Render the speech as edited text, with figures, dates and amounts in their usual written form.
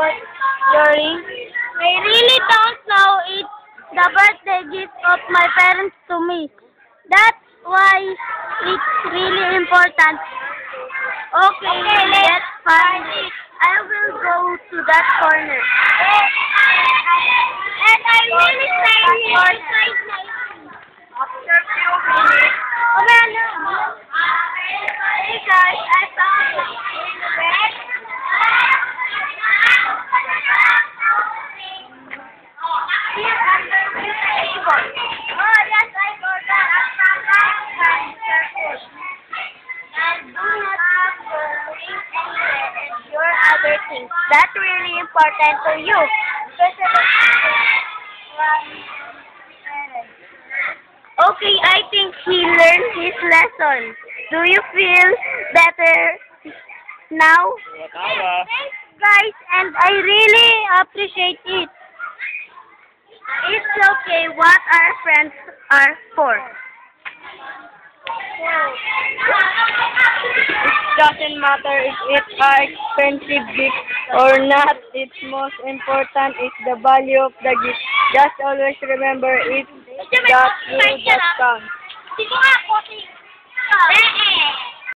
put your ring? I really don't know. It's the birthday gift of my parents to me. That's why it's really important. Okay, let's find it. I will go to that corner. And I really thank you for after a few minutes. Oh, man. Hey guys, I found it in the bed. Here under the table. Oh yes, I forgot. I found out and careful. And do not have your ring anywhere and your other things. That's really important to you. Especially from parents. Okay, I think he learned his lesson. Do you feel better now? Thanks, guys, and I really appreciate it. It's okay what our friends are for. It doesn't matter if it's an expensive gift or not. It's most important is the value of the gift. Just always remember it's that you just count. Dito nga,